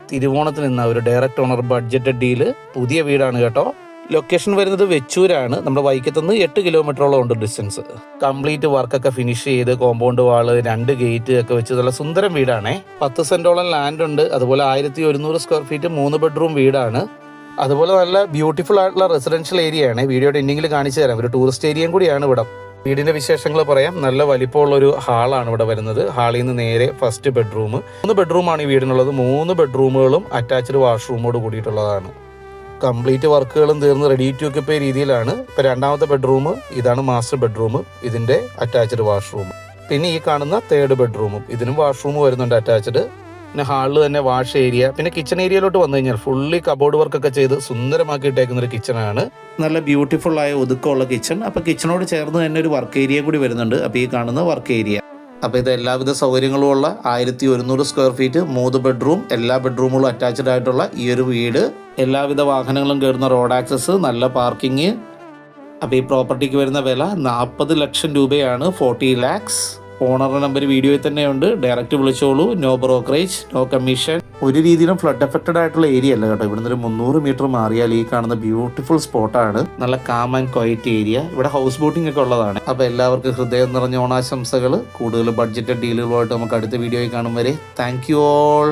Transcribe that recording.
തിരുവോണത്തിന് നിന്ന ഒരു direct owner budget deal. പുതിയ വീടാണ് കേട്ടോ. ലൊക്കേഷൻ വരുന്നത് വെച്ചൂരാണ്. നമ്മുടെ വൈക്കത്തുനിന്ന് 8 കിലോമീറ്ററോളം ഉണ്ട് ഡിസ്റ്റൻസ്. കംപ്ലീറ്റ് വർക്കൊക്കെ ഫിനിഷ് ചെയ്ത് കോമ്പൗണ്ട് വാള് 2 ഗേറ്റ് ഒക്കെ വെച്ച് നല്ല സുന്ദരം വീടാണേ. 10 സെന്റോളം ലാൻഡ് ഉണ്ട്. അതുപോലെ 1100 സ്ക്വയർ ഫീറ്റ് 3 ബെഡ്റൂം വീടാണ്. അതുപോലെ നല്ല ബ്യൂട്ടിഫുൾ ആയിട്ടുള്ള റെസിഡൻഷ്യൽ ഏരിയ ആണ്. വീഡിയോയുടെ എൻഡിങ്ങിൽ കാണിച്ചു തരാം. ഒരു ടൂറിസ്റ്റ് ഏരിയയും കൂടിയാണ് ഇവിടെ. വീടിന്റെ വിശേഷങ്ങൾ പറയാം. നല്ല വലിപ്പമുള്ളൊരു ഹാളാണ് ഇവിടെ വരുന്നത്. ഹാളിൽ നിന്ന് നേരെ ഫസ്റ്റ് ബെഡ്റൂം. 3 ബെഡ്റൂമാണ് ഈ വീടിനുള്ളത്. 3 ബെഡ്റൂമുകളും അറ്റാച്ച്ഡ് വാഷ്റൂമോട് കൂടിയിട്ടുള്ളതാണ്. കംപ്ലീറ്റ് വർക്കുകളും തീർന്ന് റെഡി ടു ഒക്കെപ്പോ രീതിയിലാണ്. ഇപ്പൊ 2ാമത്തെ ബെഡ്റൂം ഇതാണ് മാസ്റ്റർ ബെഡ്റൂം. ഇതിന്റെ അറ്റാച്ച്ഡ് വാഷ്റൂം. പിന്നെ ഈ കാണുന്ന 3rd ബെഡ്റൂമും ഇതിനും വാഷ്റൂം വരുന്നുണ്ട് അറ്റാച്ച്ഡ്. പിന്നെ ഹാളിൽ തന്നെ വാഷ് ഏരിയ. പിന്നെ കിച്ചൺ ഏരിയയിലോട്ട് വന്നു കഴിഞ്ഞാൽ ഫുള്ളി കബോർഡ് വർക്കൊക്കെ ചെയ്ത് സുന്ദരമാക്കി ഇട്ടേക്കുന്ന ഒരു കിച്ചണാണ്. നല്ല ബ്യൂട്ടിഫുൾ ആയ ഒതുക്കമുള്ള കിച്ചൺ. അപ്പൊ കിച്ചണോട് ചേർന്ന് തന്നെ ഒരു വർക്ക് ഏരിയ കൂടി വരുന്നുണ്ട്. അപ്പൊ ഈ കാണുന്ന വർക്ക് ഏരിയ. അപ്പോൾ ഇത് എല്ലാവിധ സൗകര്യങ്ങളും ഉള്ള 1100 സ്ക്വയർ ഫീറ്റ് 3 ബെഡ്റൂം എല്ലാ ബെഡ്റൂമുകളും അറ്റാച്ച്ഡ് ആയിട്ടുള്ള ഈ ഒരു വീട്. എല്ലാവിധ വാഹനങ്ങളും കയറുന്ന റോഡ് ആക്സസ്, നല്ല പാർക്കിങ്. അപ്പോൾ ഈ പ്രോപ്പർട്ടിക്ക് വരുന്ന വില 40 ലക്ഷം രൂപയാണ്. 40 lakhs. ഓണറുടെ നമ്പർ വീഡിയോയിൽ തന്നെയുണ്ട്. ഡയറക്റ്റ് വിളിച്ചോളൂ. No brokerage, no commission. ഒരു രീതിയിലും ഫ്ലഡ് എഫക്റ്റഡ് ആയിട്ടുള്ള ഏരിയ അല്ല കേട്ടോ. ഇവിടുന്ന് ഒരു 300 മീറ്റർ മാറിയാൽ ഈ കാണുന്ന ബ്യൂട്ടിഫുൾ സ്പോട്ടാണ്. നല്ല കാം ആൻഡ് ക്വയറ്റ് ഏരിയ. ഇവിടെ ഹൗസ് ബോട്ടിംഗ് ഒക്കെ ഉള്ളതാണ്. അപ്പോൾ എല്ലാവർക്കും ഹൃദയം നിറഞ്ഞ ഓണാശംസകൾ. കൂടുതൽ ബഡ്ജറ്റ് ഡീലുകളുമായിട്ട് നമുക്ക് അടുത്ത വീഡിയോയിൽ കാണും വരെ താങ്ക് യു ഓൾ.